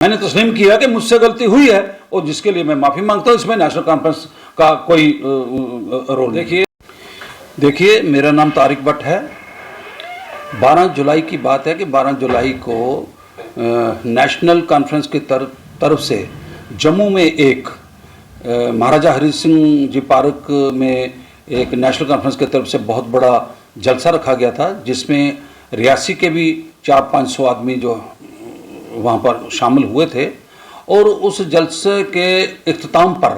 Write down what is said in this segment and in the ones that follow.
मैंने तस्लीम किया कि मुझसे गलती हुई है और जिसके लिए मैं माफ़ी मांगता हूँ। इसमें नेशनल कॉन्फ्रेंस का कोई रोल देखिए मेरा नाम तारिक भट्ट है। 12 जुलाई की बात है कि 12 जुलाई को नेशनल कॉन्फ्रेंस की तरफ से जम्मू में एक महाराजा हरि सिंह जी पार्क में एक नेशनल कॉन्फ्रेंस की तरफ से बहुत बड़ा जलसा रखा गया था, जिसमें रियासी के भी 400-500 आदमी जो वहाँ पर शामिल हुए थे। और उस जलसे के इख्तिताम पर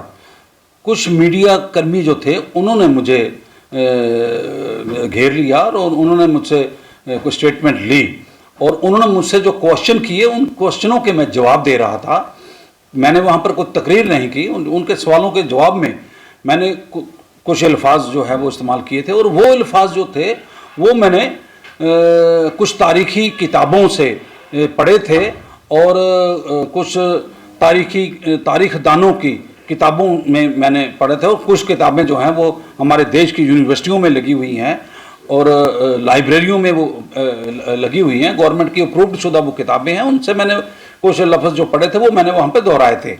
कुछ मीडिया कर्मी जो थे उन्होंने मुझे घेर लिया और उन्होंने मुझसे कुछ स्टेटमेंट ली और उन्होंने मुझसे जो क्वेश्चन किए उन क्वेश्चनों के मैं जवाब दे रहा था। मैंने वहाँ पर कोई तकरीर नहीं की, उनके सवालों के जवाब में मैंने कुछ अल्फाज जो है वो इस्तेमाल किए थे और वो अल्फाज जो थे वो मैंने कुछ तारीख़ी किताबों से पढ़े थे और कुछ तारीख़ दानों की किताबों में मैंने पढ़े थे और कुछ किताबें जो हैं वो हमारे देश की यूनिवर्सिटियों में लगी हुई हैं और लाइब्रेरियों में वो लगी हुई हैं, गवर्नमेंट की अप्रूव्ड शुदा वो किताबें हैं। उनसे मैंने कुछ लफ्ज़ जो पढ़े थे वो मैंने वहाँ पे दोहराए थे।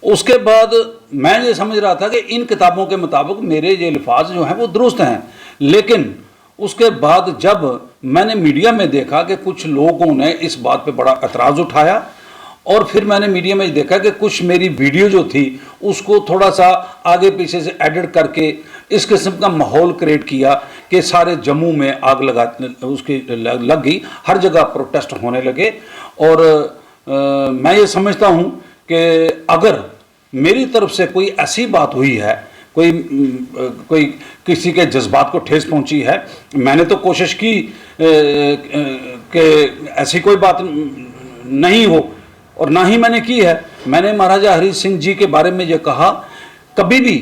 उसके बाद मैं ये समझ रहा था कि इन किताबों के मुताबिक मेरे ये अल्फाज जो हैं वो दुरुस्त हैं, लेकिन उसके बाद जब मैंने मीडिया में देखा कि कुछ लोगों ने इस बात पे बड़ा एतराज़ उठाया और फिर मैंने मीडिया में देखा कि कुछ मेरी वीडियो जो थी उसको थोड़ा सा आगे पीछे से एडिट करके इस किस्म का माहौल क्रिएट किया कि सारे जम्मू में आग उसकी लग गई, हर जगह प्रोटेस्ट होने लगे। और मैं ये समझता हूँ कि अगर मेरी तरफ से कोई ऐसी बात हुई है, कोई किसी के जज्बात को ठेस पहुंची है, मैंने तो कोशिश की कि ऐसी कोई बात नहीं हो और ना ही मैंने की है। मैंने महाराजा हरि सिंह जी के बारे में ये कहा कभी भी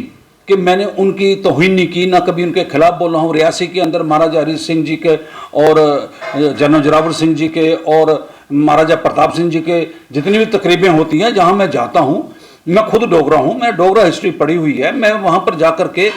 कि मैंने उनकी तौहीन नहीं की, ना कभी उनके खिलाफ बोला हूँ। रियासी के अंदर महाराजा हरि सिंह जी के और जनरल जोरावर सिंह जी के और महाराजा प्रताप सिंह जी के जितनी भी तकरीबें होती हैं, जहाँ मैं जाता हूँ, मैं खुद डोगरा हूँ, मैं डोगरा हिस्ट्री पढ़ी हुई है, मैं वहाँ पर जा कर के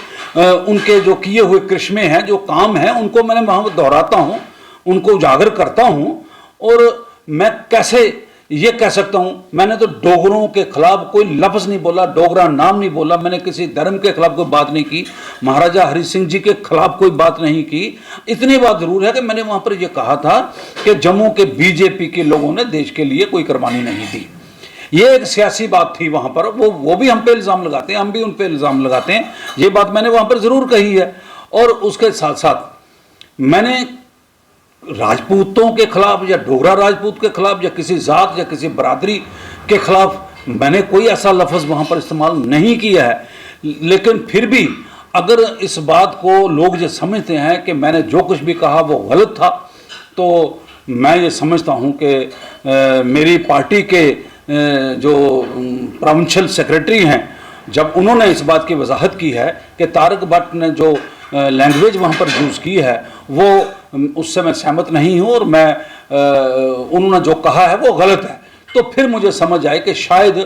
उनके जो किए हुए करिश्मे हैं, जो काम हैं, उनको मैंने वहाँ पर दोहराता हूँ, उनको उजागर करता हूँ। और मैं कैसे ये कह सकता हूँ, मैंने तो डोगरों के खिलाफ कोई लफ्ज़ नहीं बोला, डोगरा नाम नहीं बोला, मैंने किसी धर्म के खिलाफ कोई बात नहीं की, महाराजा हरि सिंह जी के खिलाफ कोई बात नहीं की। इतनी बात ज़रूर है कि मैंने वहाँ पर यह कहा था कि जम्मू के बीजेपी के लोगों ने देश के लिए कोई कुर्बानी नहीं दी। ये एक सियासी बात थी वहाँ पर, वो भी हम पे इल्ज़ाम लगाते हैं, हम भी उन पे इल्ज़ाम लगाते हैं। ये बात मैंने वहाँ पर ज़रूर कही है। और उसके साथ साथ मैंने राजपूतों के खिलाफ या डोगरा राजपूत के खिलाफ या किसी ज़ात या किसी बरादरी के खिलाफ मैंने कोई ऐसा लफ्ज़ वहाँ पर इस्तेमाल नहीं किया है। लेकिन फिर भी अगर इस बात को लोग ये समझते हैं कि मैंने जो कुछ भी कहा वो गलत था, तो मैं ये समझता हूँ कि मेरी पार्टी के जो प्रोविंशियल सेक्रेटरी हैं, जब उन्होंने इस बात की वजाहत की है कि तारिक भट्ट ने जो लैंग्वेज वहाँ पर यूज़ की है वो उससे मैं सहमत नहीं हूँ और मैं उन्होंने जो कहा है वो गलत है, तो फिर मुझे समझ आए कि शायद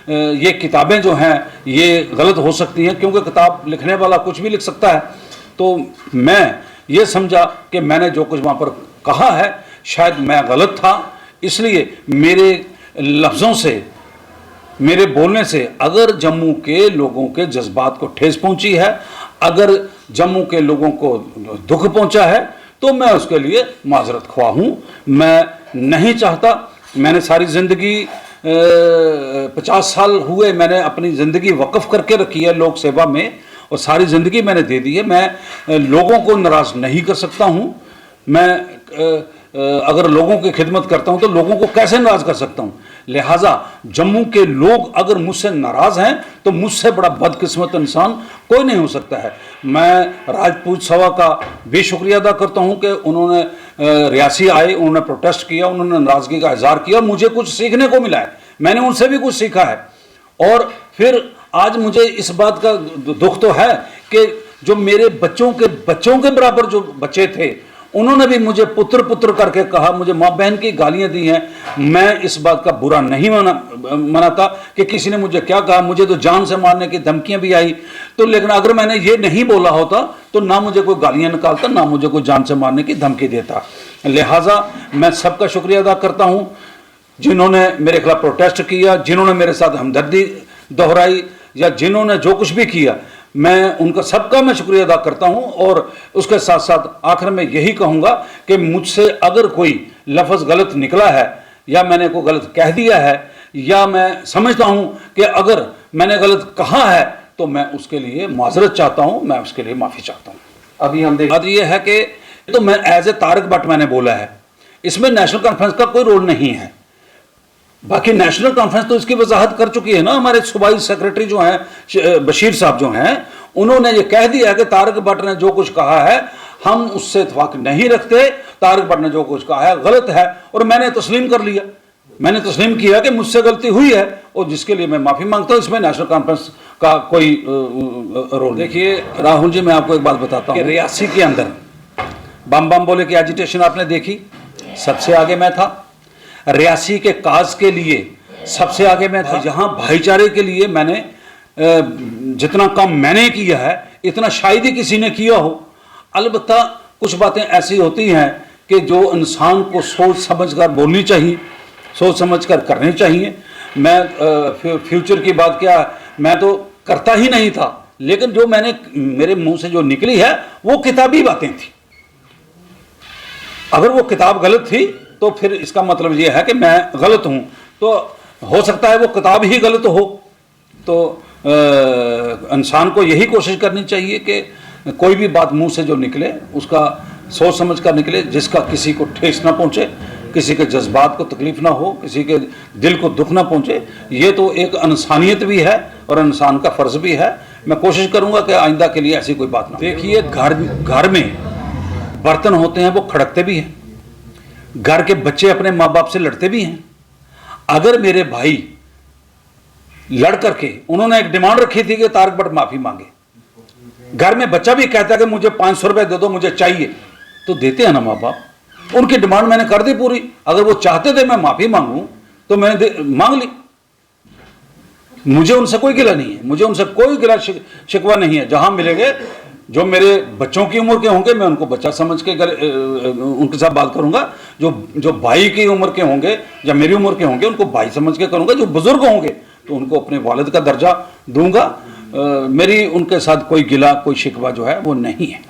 ये किताबें जो हैं ये गलत हो सकती हैं, क्योंकि किताब लिखने वाला कुछ भी लिख सकता है। तो मैं ये समझा कि मैंने जो कुछ वहाँ पर कहा है शायद मैं गलत था, इसलिए मेरे लफ्ज़ों से, मेरे बोलने से अगर जम्मू के लोगों के जज्बात को ठेस पहुंची है, अगर जम्मू के लोगों को दुख पहुंचा है, तो मैं उसके लिए माजरत ख्वाह हूँ। मैं नहीं चाहता, मैंने सारी ज़िंदगी 50 साल हुए मैंने अपनी ज़िंदगी वक्फ करके रखी है लोक सेवा में और सारी ज़िंदगी मैंने दे दी है। मैं लोगों को नाराज़ नहीं कर सकता हूँ। मैं अगर लोगों की खिदमत करता हूं तो लोगों को कैसे नाराज़ कर सकता हूं। लिहाजा जम्मू के लोग अगर मुझसे नाराज़ हैं तो मुझसे बड़ा बदकिस्मत इंसान कोई नहीं हो सकता है। मैं राजपूत सभा का भी शुक्रिया अदा करता हूं कि उन्होंने रियासी आए, उन्होंने प्रोटेस्ट किया, उन्होंने नाराज़गी का इजहार किया, मुझे कुछ सीखने को मिला है, मैंने उनसे भी कुछ सीखा है। और फिर आज मुझे इस बात का दुख तो है कि जो मेरे बच्चों के बराबर जो बच्चे थे उन्होंने भी मुझे पुत्र पुत्र करके कहा, मुझे माँ बहन की गालियाँ दी हैं। मैं इस बात का बुरा नहीं मनाता कि किसी ने मुझे क्या कहा, मुझे तो जान से मारने की धमकियाँ भी आई, तो लेकिन अगर मैंने ये नहीं बोला होता तो ना मुझे कोई गालियाँ निकालता, ना मुझे कोई जान से मारने की धमकी देता। लिहाजा मैं सबका शुक्रिया अदा करता हूँ। जिन्होंने मेरे खिलाफ प्रोटेस्ट किया, जिन्होंने मेरे साथ हमदर्दी दोहराई, या जिन्होंने जो कुछ भी किया, मैं उनका सबका मैं शुक्रिया अदा करता हूं। और उसके साथ साथ आखिर में यही कहूंगा कि मुझसे अगर कोई लफ्ज़ गलत निकला है या मैंने कोई गलत कह दिया है, या मैं समझता हूं कि अगर मैंने गलत कहा है, तो मैं उसके लिए माजरत चाहता हूं, मैं उसके लिए माफ़ी चाहता हूं। अभी हम देख बात यह है कि तो मैं एज ए तारिक भट्ट मैंने बोला है, इसमें नेशनल कॉन्फ्रेंस का कोई रोल नहीं है। बाकी नेशनल कॉन्फ्रेंस तो इसकी वजाहत कर चुकी है ना, हमारे सूबाई सेक्रेटरी जो हैं बशीर साहब जो हैं, उन्होंने ये कह दिया कि तारिक भट्ट ने जो कुछ कहा है हम उससे इत्फाक नहीं रखते, तारिक भट्ट ने जो कुछ कहा है गलत है, और मैंने तस्लीम कर लिया, मैंने तस्लीम किया कि मुझसे गलती हुई है और जिसके लिए मैं माफ़ी मांगता हूँ। इसमें नेशनल कॉन्फ्रेंस का कोई रोल। देखिए राहुल जी, मैं आपको एक बात बताता हूँ कि रियासी के अंदर बम बम बोले की एजिटेशन आपने देखी, सबसे आगे मैं था। रियासी के काज के लिए सबसे आगे मैं था। यहाँ भाईचारे के लिए मैंने जितना काम मैंने किया है इतना शायद ही किसी ने किया हो। अलबत्ता कुछ बातें ऐसी होती हैं कि जो इंसान को सोच समझ कर बोलनी चाहिए, सोच समझ कर करनी चाहिए। मैं फ्यूचर की बात क्या, मैं तो करता ही नहीं था, लेकिन जो मेरे मुंह से जो निकली है वो किताबी बातें थी। अगर वो किताब गलत थी तो फिर इसका मतलब ये है कि मैं गलत हूं, तो हो सकता है वो किताब ही गलत हो। तो इंसान को यही कोशिश करनी चाहिए कि कोई भी बात मुंह से जो निकले उसका सोच समझ कर निकले, जिसका किसी को ठेस ना पहुंचे, किसी के जज्बात को तकलीफ ना हो, किसी के दिल को दुख ना पहुंचे। ये तो एक इंसानियत भी है और इंसान का फ़र्ज़ भी है। मैं कोशिश करूंगा कि आइंदा के लिए ऐसी कोई बात ना। देखिए घर में बर्तन होते हैं वो खड़कते भी हैं, घर के बच्चे अपने माँ बाप से लड़ते भी हैं। अगर मेरे भाई लड़ करके उन्होंने एक डिमांड रखी थी कि तारिक भट्ट माफ़ी मांगे, घर में बच्चा भी कहता है कि मुझे 500 रुपये दे दो, मुझे चाहिए, तो देते हैं ना माँ बाप। उनकी डिमांड मैंने कर दी पूरी। अगर वो चाहते थे मैं माफ़ी मांगूं तो मैंने मांग ली। मुझे उनसे कोई गिला नहीं है, मुझे उनसे कोई गिला शिकवा नहीं है। जहां मिलेंगे जो मेरे बच्चों की उम्र के होंगे मैं उनको बच्चा समझ के उनके साथ बात करूंगा। जो भाई की उम्र के होंगे या मेरी उम्र के होंगे उनको भाई समझ के करूंगा। जो बुजुर्ग होंगे तो उनको अपने वालिद का दर्जा दूंगा। मेरी उनके साथ कोई गिला कोई शिकवा जो है वो नहीं है।